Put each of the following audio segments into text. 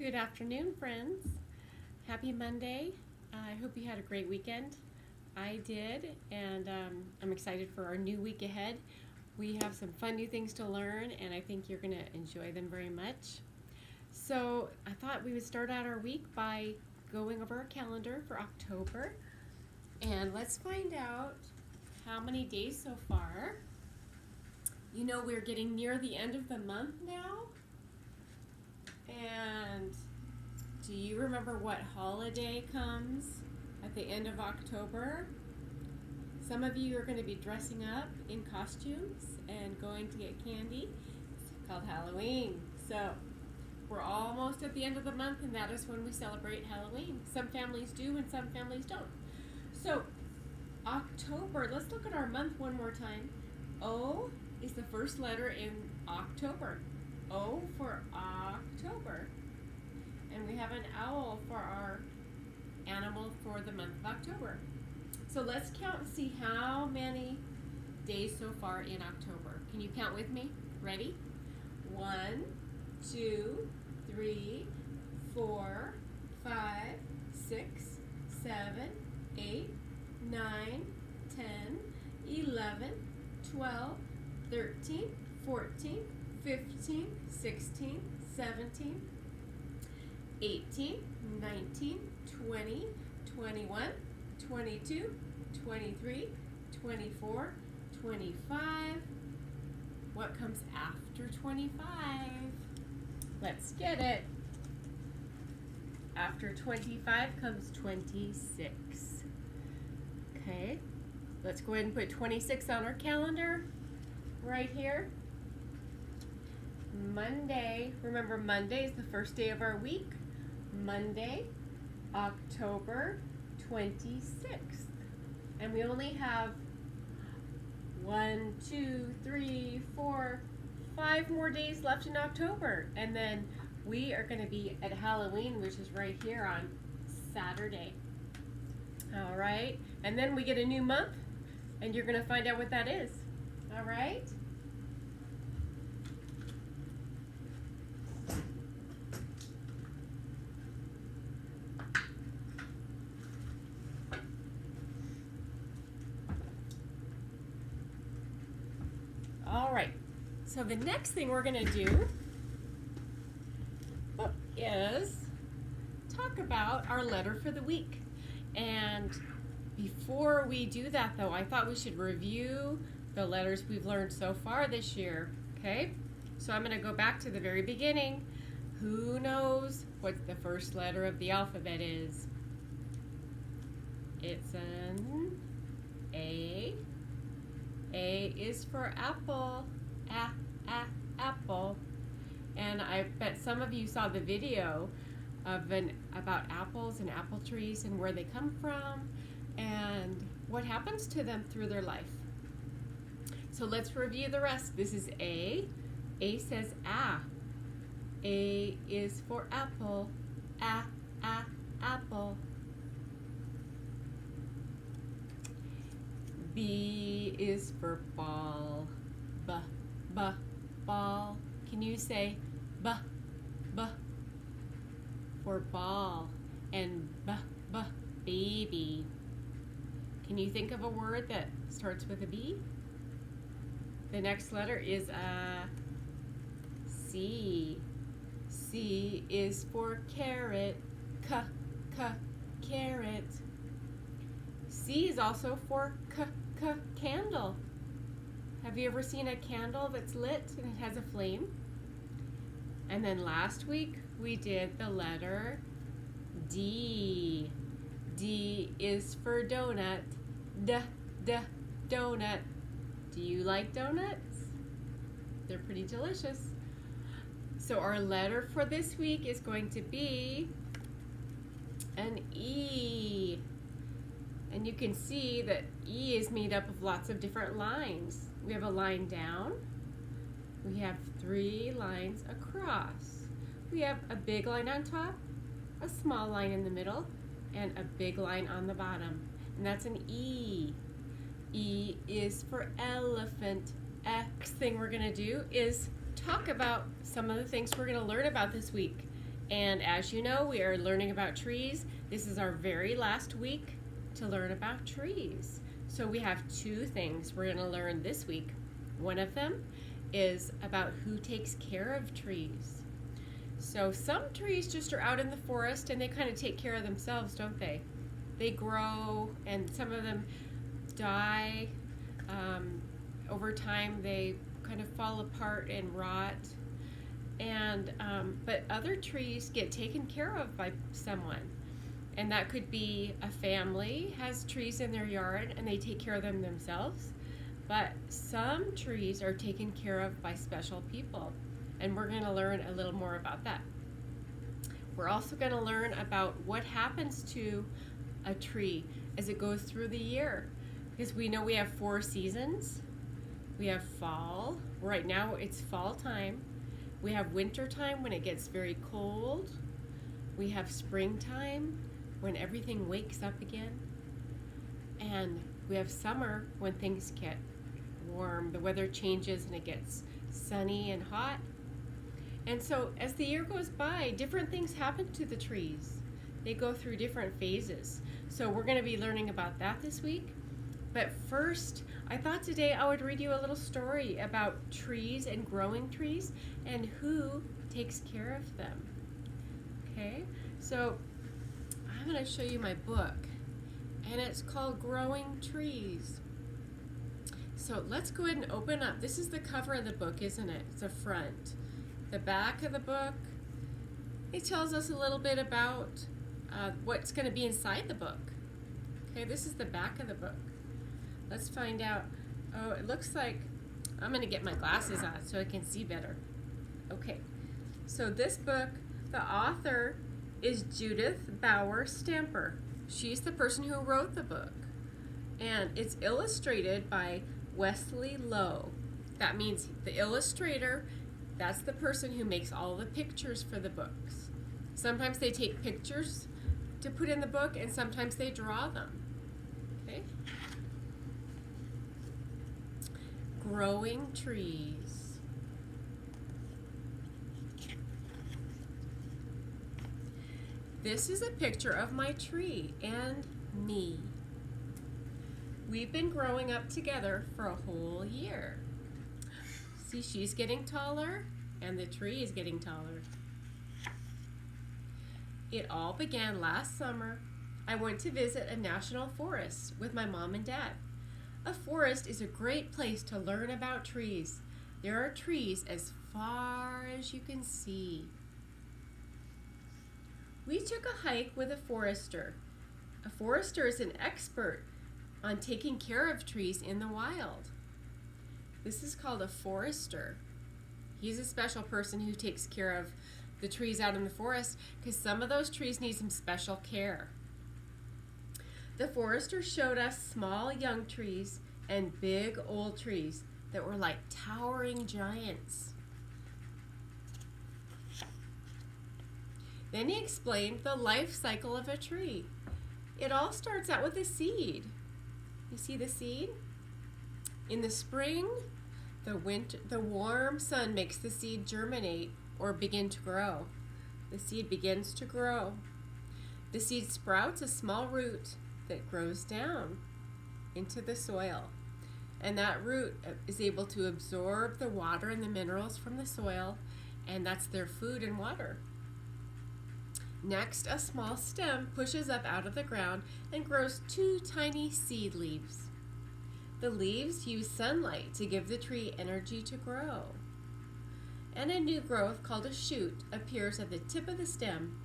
Good afternoon, friends. Happy Monday. I hope you had a great weekend. I did, and I'm excited for our new week ahead. We have some fun new things to learn, and I think you're going to enjoy them very much. So, I thought we would start out our week by going over our calendar for October. And let's find out how many days so far. You know, we're getting near the end of the month now. And do you remember what holiday comes at the end of October? Some of you are going to be dressing up in costumes and going to get candy. It's called Halloween. So we're almost at the end of the month, and that is when we celebrate Halloween. Some families do and some families don't. So October, let's look at our month one more time. O is the first letter in October. O for October. And we have an owl for our animal for the month of October. So let's count and see how many days so far in October. Can you count with me? Ready? 1, 2, 3, 4, 5, 6, 7, 8, 9, 10, 11, 12, 13, 14, 15, 16, 17, 18, 19, 20, 21, 22, 23, 24, 25. What comes after 25? Let's get it. After 25 comes 26. Okay, let's go ahead and put 26 on our calendar right here. Monday, remember Monday is the first day of our week. Monday, October 26th. And we only have 1, 2, 3, 4, 5 more days left in October. And then we are going to be at Halloween, which is right here on Saturday. All right. And then we get a new month, and you're going to find out what that is. All right. All right, so the next thing we're going to do is talk about our letter for the week. And before we do that, though, I thought we should review the letters we've learned so far this year, okay? So I'm going to go back to the very beginning. Who knows what the first letter of the alphabet is? It's an A. A is for apple, apple. And I bet some of you saw the video of about apples and apple trees and where they come from and what happens to them through their life. So let's review the rest. This is A. A says A. A is for apple, apple. B is for ball, ball. Can you say b for ball and baby? Can you think of a word that starts with a B? The next letter is C. C is for carrot, carrot. C is also for candle. Have you ever seen a candle that's lit and it has a flame? And then last week we did the letter D. D is for donut, donut. Do you like donuts? They're pretty delicious. So our letter for this week is going to be an E. And you can see that E is made up of lots of different lines. We have a line down. We have 3 lines across. We have a big line on top, a small line in the middle, and a big line on the bottom. And that's an E. E is for elephant. Next thing we're going to do is talk about some of the things we're going to learn about this week. And as you know, we are learning about trees. This is our very last week to learn about trees. So we have two things we're going to learn this week. One of them is about who takes care of trees. So some trees just are out in the forest and they kind of take care of themselves, don't they? They grow and some of them die. Over time they kind of fall apart and rot. And but other trees get taken care of by someone. And that could be a family has trees in their yard and they take care of them themselves. But some trees are taken care of by special people. And we're going to learn a little more about that. We're also going to learn about what happens to a tree as it goes through the year. Because we know we have 4 seasons. We have fall. Right now it's fall time. We have winter time when it gets very cold. We have springtime when everything wakes up again. And we have summer when things get warm. The weather changes and it gets sunny and hot. And so as the year goes by, different things happen to the trees. They go through different phases. So we're going to be learning about that this week. But first, I thought today I would read you a little story about trees and growing trees and who takes care of them. Okay, so I'm going to show you my book, and it's called Growing Trees. So let's go ahead and open up. This is the cover of the book, isn't it? It's the front. The back of the book, it tells us a little bit about what's going to be inside the book. Okay, this is the back of the book. Let's find out. Oh, it looks like I'm going to get my glasses on so I can see better. Okay, so this book, the author is Judith Bauer Stamper. She's the person who wrote the book. And it's illustrated by Wesley Lowe. That means the illustrator, that's the person who makes all the pictures for the books. Sometimes they take pictures to put in the book and sometimes they draw them. Okay? Growing trees. This is a picture of my tree and me. We've been growing up together for a whole year. See, she's getting taller and the tree is getting taller. It all began last summer. I went to visit a national forest with my mom and dad. A forest is a great place to learn about trees. There are trees as far as you can see. We took a hike with a forester. A forester is an expert on taking care of trees in the wild. This is called a forester. He's a special person who takes care of the trees out in the forest because some of those trees need some special care. The forester showed us small young trees and big old trees that were like towering giants. Then he explained the life cycle of a tree. It all starts out with a seed. You see the seed? In the spring, the warm sun makes the seed germinate or begin to grow. The seed begins to grow. The seed sprouts a small root that grows down into the soil. And that root is able to absorb the water and the minerals from the soil, and that's their food and water. Next, a small stem pushes up out of the ground and grows 2 tiny seed leaves. The leaves use sunlight to give the tree energy to grow. And a new growth called a shoot appears at the tip of the stem.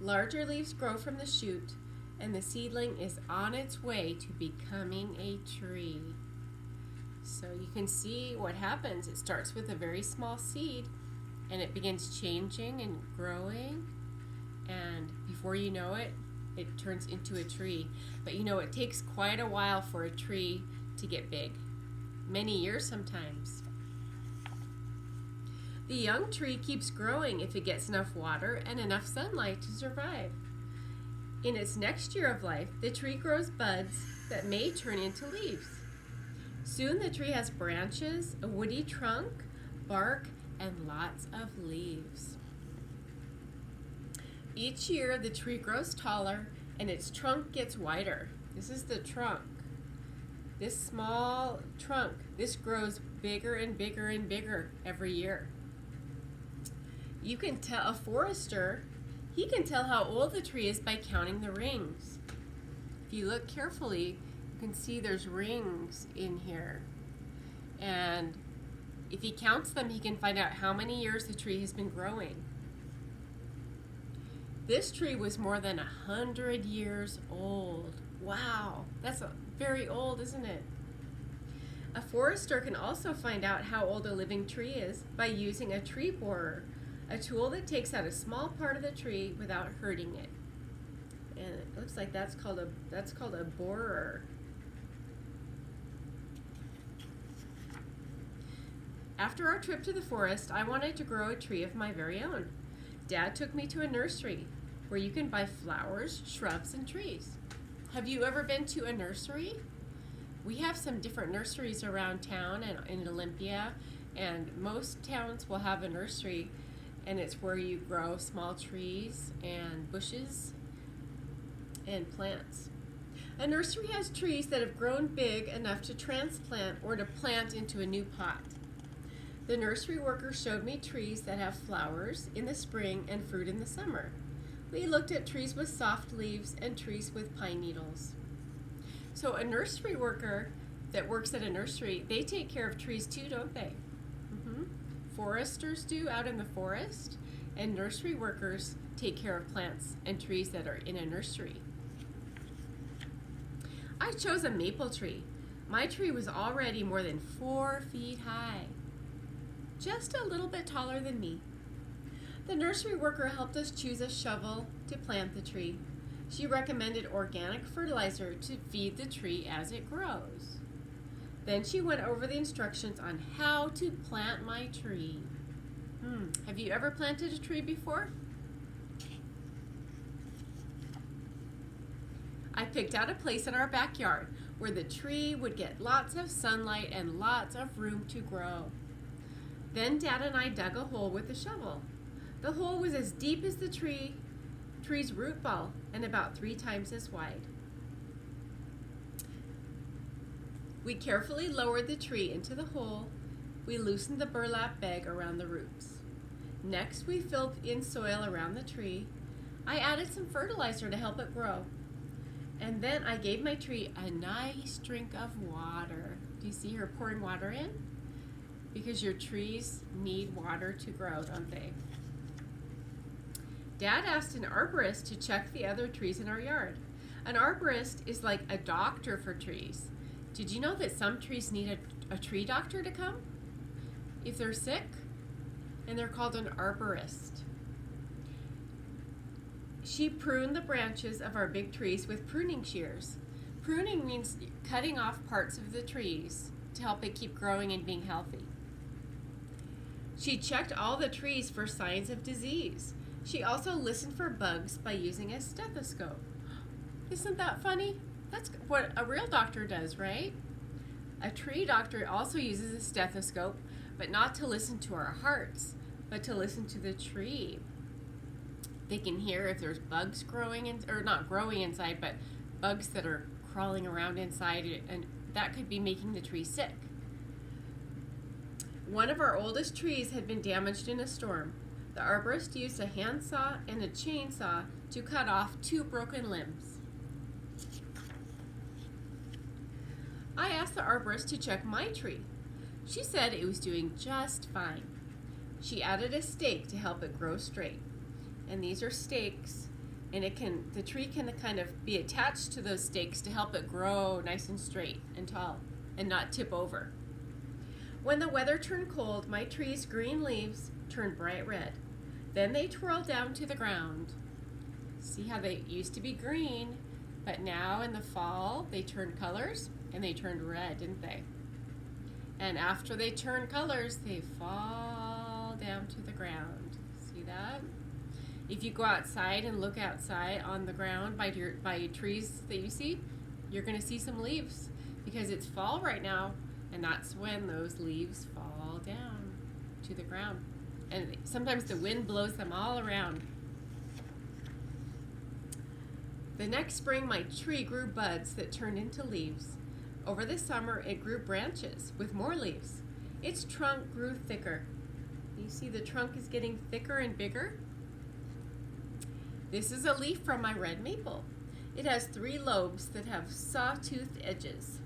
Larger leaves grow from the shoot, and the seedling is on its way to becoming a tree. So you can see what happens. It starts with a very small seed, and it begins changing and growing, and before you know it, it turns into a tree. But you know, it takes quite a while for a tree to get big. Many years sometimes. The young tree keeps growing if it gets enough water and enough sunlight to survive. In its next year of life, the tree grows buds that may turn into leaves. Soon the tree has branches, a woody trunk, bark, and lots of leaves. Each year the tree grows taller and its trunk gets wider. This is the trunk. This small trunk, this grows bigger and bigger and bigger every year. You can tell, a forester, he can tell how old the tree is by counting the rings. If you look carefully, you can see there's rings in here. And if he counts them, he can find out how many years the tree has been growing. This tree was more than 100 years old. Wow, that's very old, isn't it? A forester can also find out how old a living tree is by using a tree borer, a tool that takes out a small part of the tree without hurting it. And it looks like that's called a borer. After our trip to the forest, I wanted to grow a tree of my very own. Dad took me to a nursery where you can buy flowers, shrubs, and trees. Have you ever been to a nursery? We have some different nurseries around town and in Olympia, and most towns will have a nursery, and it's where you grow small trees and bushes and plants. A nursery has trees that have grown big enough to transplant or to plant into a new pot. The nursery worker showed me trees that have flowers in the spring and fruit in the summer. We looked at trees with soft leaves and trees with pine needles. So a nursery worker that works at a nursery, they take care of trees too, don't they? Foresters do out in the forest, and nursery workers take care of plants and trees that are in a nursery. I chose a maple tree. My tree was already more than 4 feet high, just a little bit taller than me. The nursery worker helped us choose a shovel to plant the tree. She recommended organic fertilizer to feed the tree as it grows. Then she went over the instructions on how to plant my tree. Have you ever planted a tree before? I picked out a place in our backyard where the tree would get lots of sunlight and lots of room to grow. Then Dad and I dug a hole with a shovel. The hole was as deep as the tree's root ball and about 3 times as wide. We carefully lowered the tree into the hole. We loosened the burlap bag around the roots. Next, we filled in soil around the tree. I added some fertilizer to help it grow. And then I gave my tree a nice drink of water. Do you see her pouring water in? Because your trees need water to grow, don't they? Dad asked an arborist to check the other trees in our yard. An arborist is like a doctor for trees. Did you know that some trees need a tree doctor to come if they're sick? And they're called an arborist. She pruned the branches of our big trees with pruning shears. Pruning means cutting off parts of the trees to help it keep growing and being healthy. She checked all the trees for signs of disease. She also listened for bugs by using a stethoscope. Isn't that funny? That's what a real doctor does, right? A tree doctor also uses a stethoscope, but not to listen to our hearts, but to listen to the tree. They can hear if there's bugs growing, or not growing inside, but bugs that are crawling around inside, and that could be making the tree sick. One of our oldest trees had been damaged in a storm. The arborist used a handsaw and a chainsaw to cut off 2 broken limbs. I asked the arborist to check my tree. She said it was doing just fine. She added a stake to help it grow straight. And these are stakes, and the tree can kind of be attached to those stakes to help it grow nice and straight and tall and not tip over. When the weather turned cold, my tree's green leaves turned bright red. Then they twirled down to the ground. See how they used to be green, but now in the fall they turned colors and they turned red, didn't they? And after they turn colors, they fall down to the ground. See that? If you go outside and look outside on the ground by trees that you see, you're going to see some leaves because it's fall right now, and that's when those leaves fall down to the ground. And sometimes the wind blows them all around. The next spring, my tree grew buds that turned into leaves. Over the summer, it grew branches with more leaves. Its trunk grew thicker. You see the trunk is getting thicker and bigger? This is a leaf from my red maple. It has 3 lobes that have saw-toothed edges.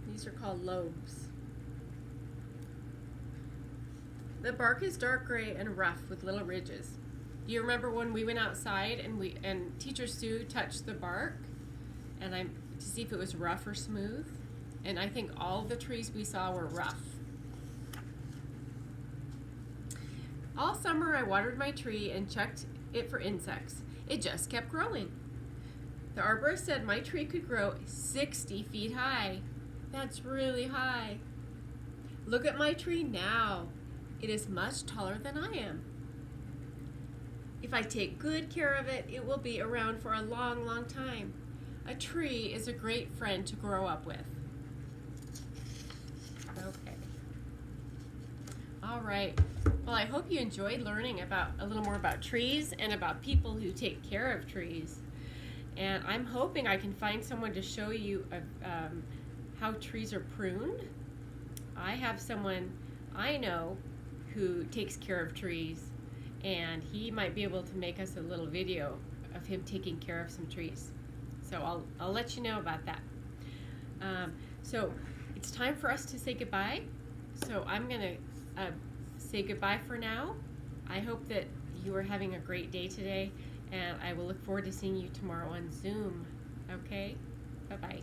These are called lobes. The bark is dark gray and rough with little ridges. Do you remember when we went outside and Teacher Sue touched the bark to see if it was rough or smooth? And I think all the trees we saw were rough. All summer I watered my tree and checked it for insects. It just kept growing. The arborist said my tree could grow 60 feet high. That's really high. Look at my tree now. It is much taller than I am. If I take good care of it, it will be around for a long, long time. A tree is a great friend to grow up with. Okay. All right. Well, I hope you enjoyed learning a little more about trees and about people who take care of trees. And I'm hoping I can find someone to show you how trees are pruned. I have someone I know who takes care of trees, and he might be able to make us a little video of him taking care of some trees. So I'll let you know about that. So it's time for us to say goodbye. So I'm gonna say goodbye for now. I hope that you are having a great day today, and I will look forward to seeing you tomorrow on Zoom. Okay? Bye-bye.